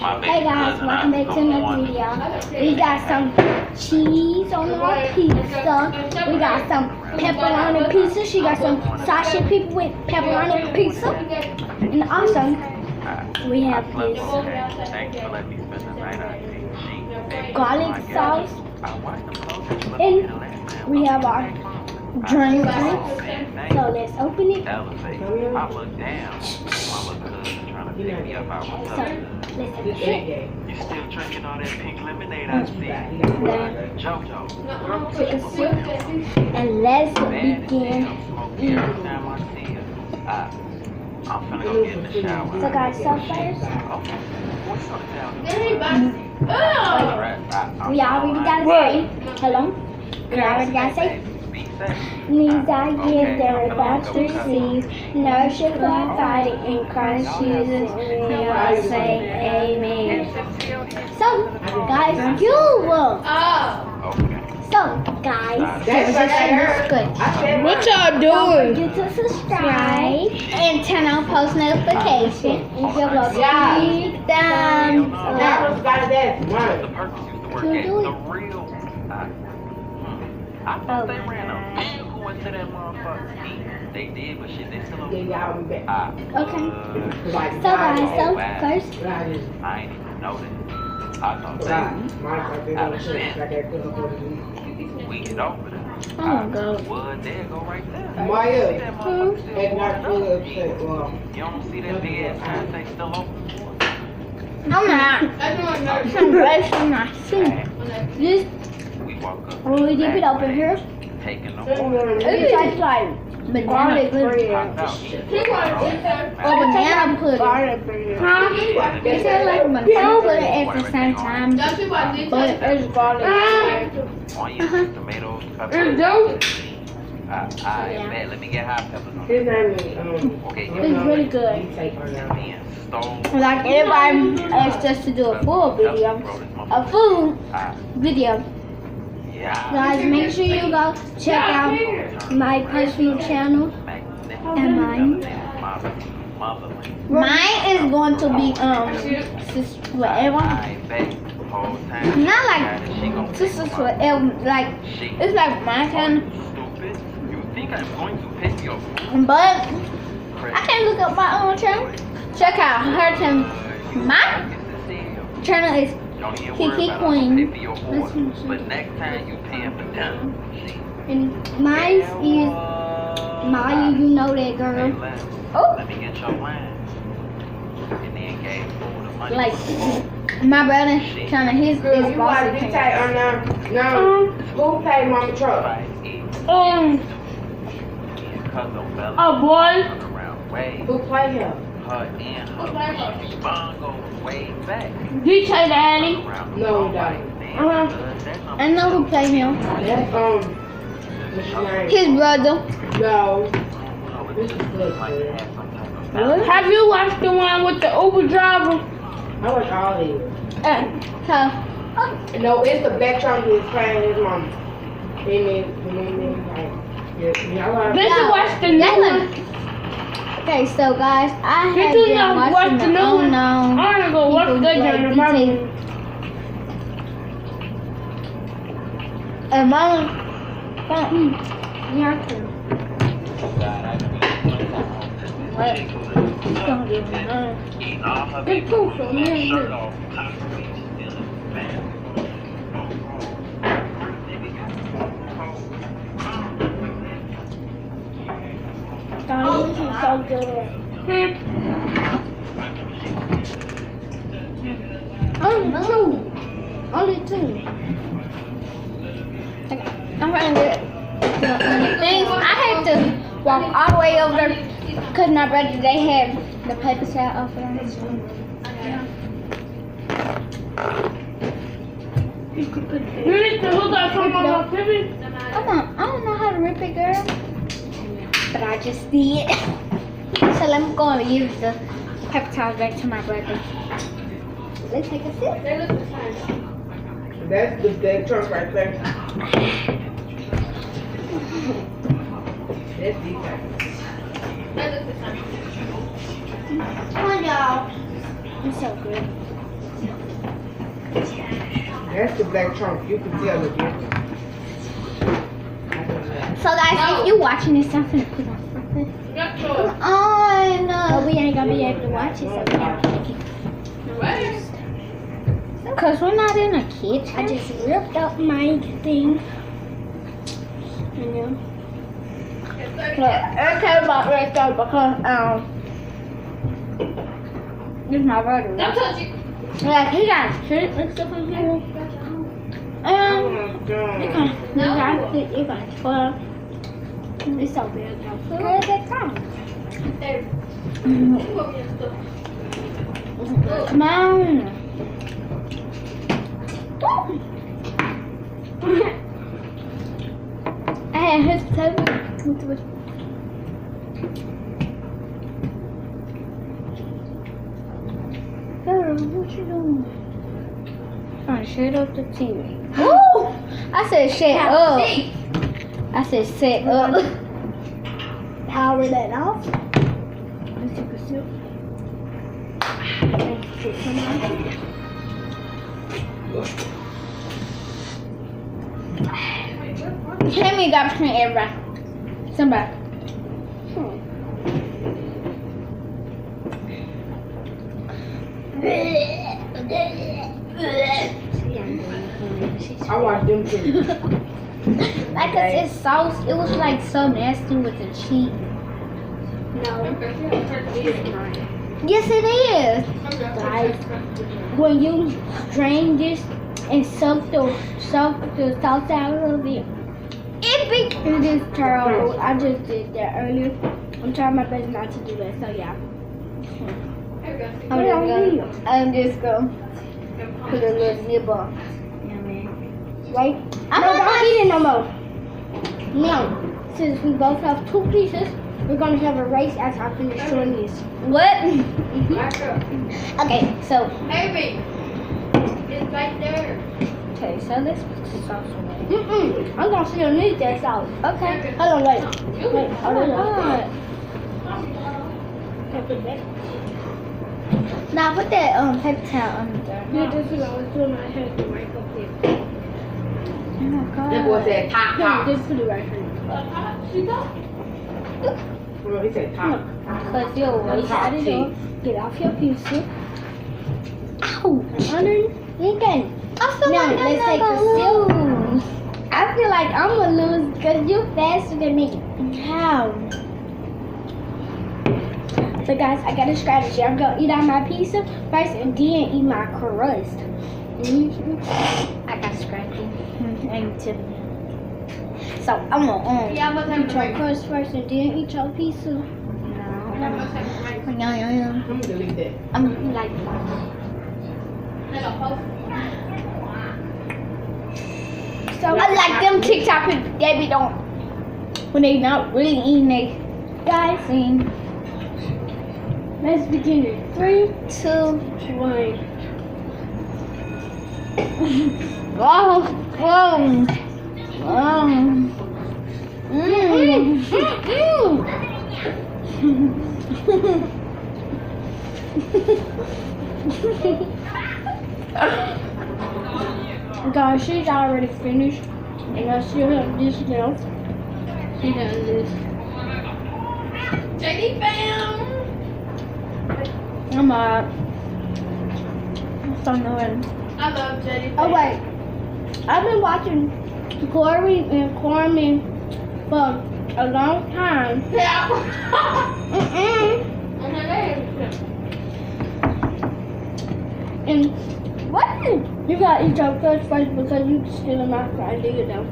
Hey guys, welcome back to another video. We got some cheese on our pizza. We got some pepperoni pizza. She got some sausage people with pepperoni pizza. And also, we have this garlic sauce. And we have our drink. So let's open it. So, let's open it. You still drinking all that pink lemonade I see? JoJo. Take a sip. And let's begin eating. I'm finna go get in the shower. So guys, so first, we already gotta say, hello, we already gotta say, these I give they're about to receive, nourishing God fighting in Christ Jesus, may I say amen. So, guys, you will. So, guys, that's good. What y'all Don't doing? forget to subscribe and turn on post notification and give a big thumbs up. The purpose used to work at the real. I thought they ran a vehicle into that motherfucker. They did, but shit, they still on. Okay. So guys, so first, I ain't even know that. I thought that we get over there. oh my god. Wood, there go right there. Maya, That motherfucker still and not going really up. upset. Well, You don't see that big ass sign say still open? I'm not. I'm brushing my teeth. This, We walk up. when we dip it over here, Taking no it tastes like banana pudding. Or banana pudding. Huh? It tastes like banana pudding at the same time. But it's garlic. Onions, tomatoes, it's dope. I bet. Let me get hot peppers on His it. name is, Okay, It's really good. being stoned. Like everybody asked us to do a full video, a food video. Yeah. Guys, make sure you go check out my personal channel and mine. Mine is going to be Sisters Forever. I bet. Whole time. Not like Sisters Forever, like it's like my channel, Stupid. You think I'm going to pick your food? but I can look up my own channel. Check out her channel. My channel is Kiki Queen. But next time you paying for them. And mine is Maya, you know that girl. Oh, Let me get your wine. And then gave food the money. like my brother channel, his girl, is you watch Bossy this Channel. tight on now. Who paid Mama Truck? Oh boy. Who played him? Her and her bongo way back. DJ Daddy. No, he don't. I know who played him. That's, what's his name? His brother. No. This is good, man. Have you watched the one with the Uber driver? I watch all these. No, it's the back trunk he's playing his mom. Let's watch the new one. Okay, so guys, I have been watching the unknown. I'm gonna go watch that BT. And mom, yeah, too. What? Don't give me none. It's cool for me. God, this is so good. Only two. I'm trying to get the things. I had to walk all the way over there because my brother, they had the paper towel off there. You need to look at some of my baby. I don't know how to rip it, girl. But I just did. So I'm going to use the paper towel back to my brother. Let's take a sip. That's the big trunk right there. That's deep. Come on, y'all. It's so good. That's the black trunk. You can tell the difference. So guys, if you're watching this, I'm gonna put on something. Got yours. Oh no, we ain't gonna be able to watch it, so we gotta take it. Cause we're not in a kitchen. I just ripped up my thing. You know. Look, everything about right there because this is my brother. Don't touch it. Like he got shit and stuff in here. Oh my God. You got 12. It's so big though. Where did it come? There. Come on. I had his table. Girl, what you doing? Trying to shut up the TV. Woo! I said shut up. I said set up. Power that off. Let's take a sip. Hand me that between everybody. Somebody. I watched them too. Like it's sauce. It was like so nasty with the cheese. No. Yes, it is. Guys, when you strain this and soak the salt out of it, it is terrible. I just did that earlier. I'm trying my best not to do that. So yeah. I'm just gonna put a little nibble. Right? I'm not eating no more. No. Since we both have 2 pieces, we're gonna have a race as I finish doing this. What? Okay, so. Baby, it's right there. Okay, so let's put the sauce on it. I'm gonna still need that sauce. Okay. Hold on, wait. Hold on. Now put that paper towel under there. Yeah, this is what I was doing. I had to right up there. Oh my God. That boy said top, No, top. just put it right here. She got Well, he said top. Cause you're way out of there. Get off your pizza. Ow! Lincoln. I feel now, like let's take a sip. I feel like I'm gonna lose because you're faster than me. How? So guys, I got a strategy. I'm gonna eat out my pizza first and then eat my crust. I got a strategy. I need to. So I'm gonna Yeah, I must have eat your crust first and then eat your pizza. No. I'm gonna delete that. I'm like. So I like them TikTok people. They be don't when they not really eating they guys. And Let's begin it. 3, 2, 1. whoa, whoa, whoa. Guys, she's already finished. And I still have this left. She done this. JD fam! I'm so annoying. I love JD fam. Oh wait, I've been watching Corey and Corman for a long time. Yeah. And what? You gotta eat your crust first because you still in my fry. Do you know?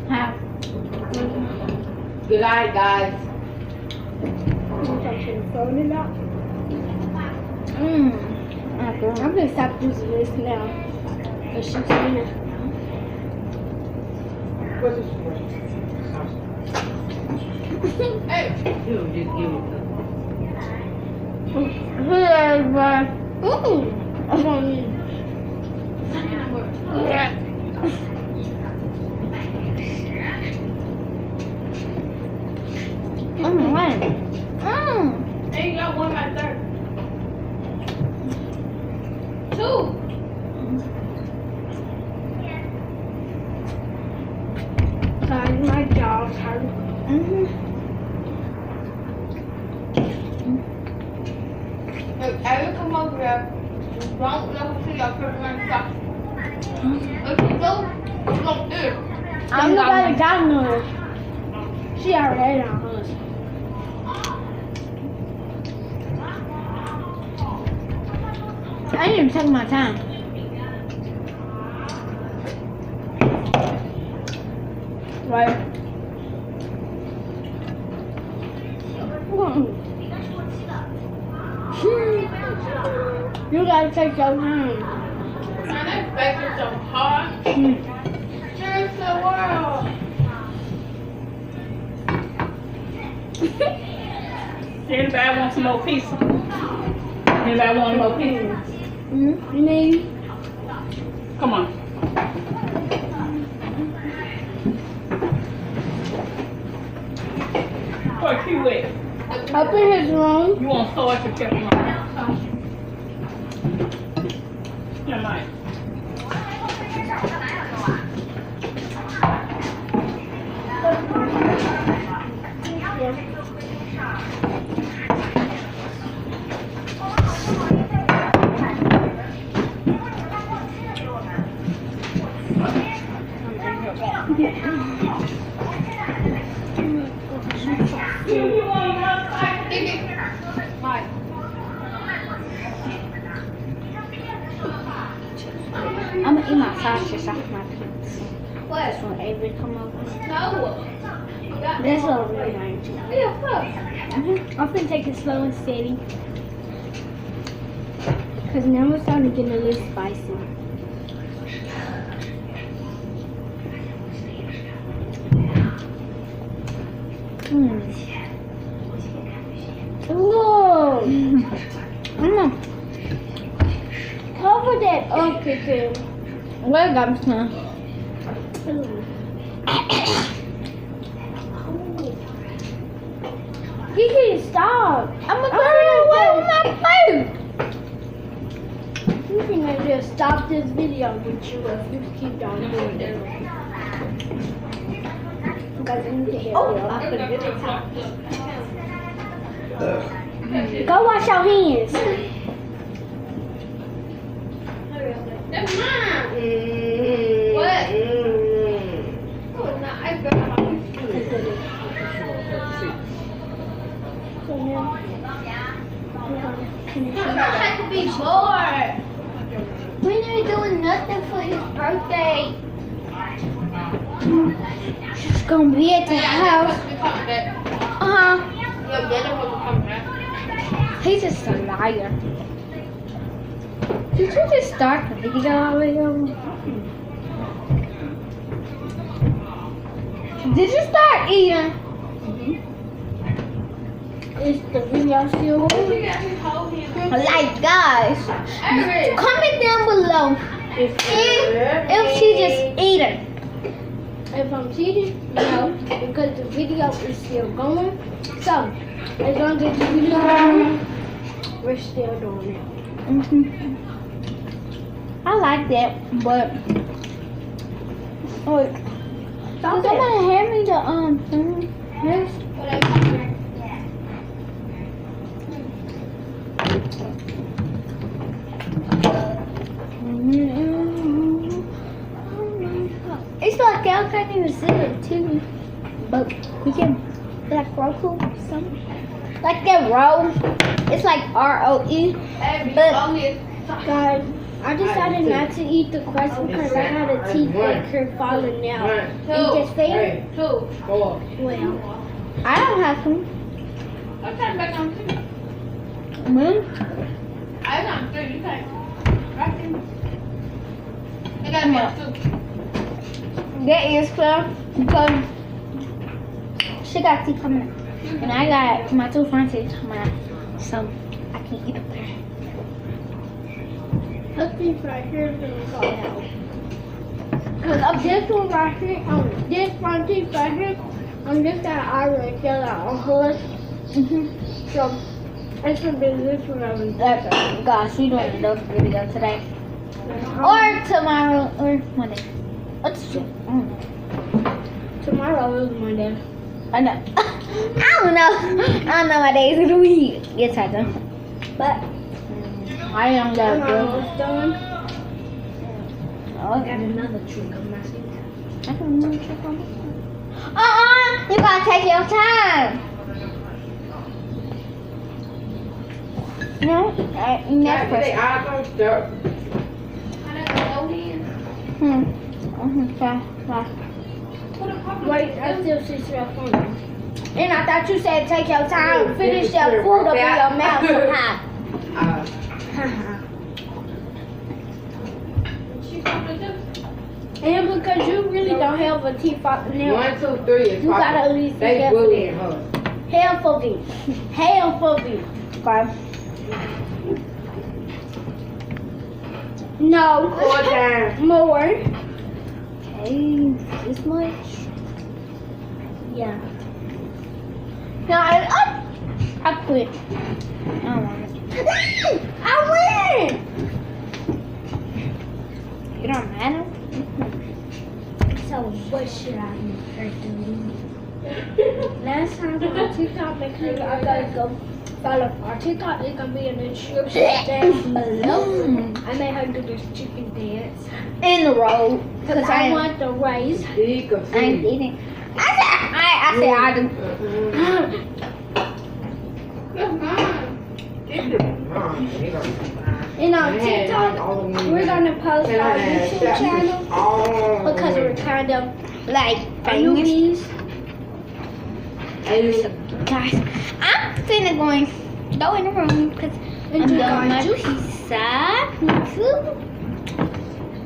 How? Good night, guys. Throwing it out. I'm gonna stop using this now. Cause she's finished. What's this for? Hey. You just give it I'm gonna need. Hey, you got one right there. 2. If ever come over here, don't look to your personal stuff. If you do, you don't do it. I'm nobody got none. She already ate on hers. I didn't even take my time. Right. You gotta take your time. Man, that bacon so hard. Cheers to the world. Anybody want some more pizza? Anybody want more pizza? Me. Come on. Where Q at? Up in his room. You want salt or pepperoni? Yeah, Mike. I'm gonna eat my sausage off my pizza. That's when Avery come over. No. That's what I'm going to. I'm gonna take it slow and steady. Cause now I'm starting to get a little spicy. Ooh. Cover that up, Kiki. Where got some? Kiki, stop. I'm gonna throw it away with my plate. You can just stop this video with you if you keep on doing that. Because I need to hear Go wash your hands. That's mine. What? Oh, no, I got my So now, we're gonna finish I it. had to be bored. We ain't doing nothing for his birthday. She's gonna be at the house. Uh-huh. Your daddy will come back. He's just a liar. Did you just start the video already? Did you start eating? Is the video still going? Like, guys, comment down below if she just eating. If I'm cheating, no, because the video is still going. So, as long as the video is going, we're still doing it. I like that, but wait, somebody hand me the thing. Yes. It's like I can't even see it too, but we can like Roku something like that roll. It's like ROE, but guys, I decided not to eat the crust because I got a teeth that are falling out. Is this fair? Well, I don't have to. I'll turn back on two. I got three. You can't. Right there. I got me two. That is clear because she got teeth coming out. And I got my two front teeth coming out. So I can eat up there. Look, these right here is going to fall out. Because of this one right here, this front teeth right here, on this side I already fell out on hers. So it's going to be this one over there. Gosh, we doing another video today. Or tomorrow, or Monday. What's it? Tomorrow is Monday. I know. I don't know my days of the week. Yes, I do. But I am that girl. Almost done. Oh, I got another trick on my sleeve. I don't know what you're talking about. You gotta take your time. No, next They question. are gonna start. Wait, I still see stuff on there. And I thought you said take your time, finish your food up in your mouth somehow. And because you really don't have a teeth out now, 1, 2, 3 is you gotta at least be They careful bullying there. her. Half of it. Half of it. Okay. No. 4 times. More. Okay, this much. Yeah. No, I quit. I don't want it. I win! You don't matter? So what should I make her do? Last time on TikTok, make sure I gotta go follow our TikTok. It's gonna be in the description down below. I made her do this chicken dance. In the road. Because I want the rice. Big of I ain't food. eating. I said I do. And on TikTok, we're gonna post our YouTube channel because we're kind of Like famous. newbies. Guys, I'm finna go in the room because And I'm do doing my juice. pizza.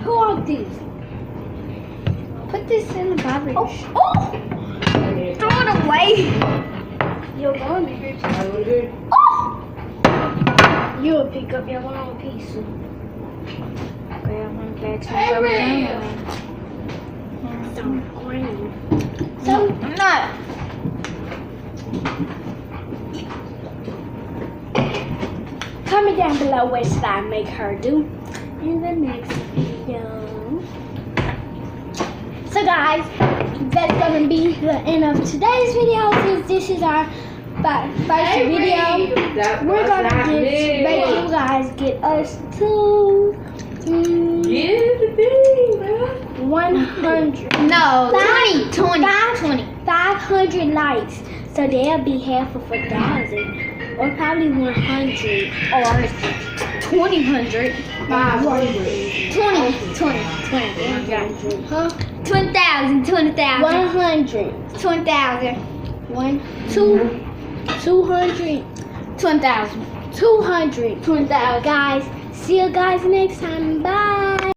Who are these? Put this in the garbage. Oh. Throw it away. You're going to get Oh. You'll pick up your own piece. Okay, I'm gonna get to So green. So, I'm not. Comment down below what should I make her do in the next video. So guys, that's gonna be the end of today's video. Since this is our first video, we're gonna make you guys get us to 100. No, 20. 500 likes. So there'll be half of 1,000. Or probably 100. Or 2,000. 20. Huh? 20,000. 20,000. 100. 20,000. 200. 20,000. 200. 20,000. Guys, see you guys next time. Bye.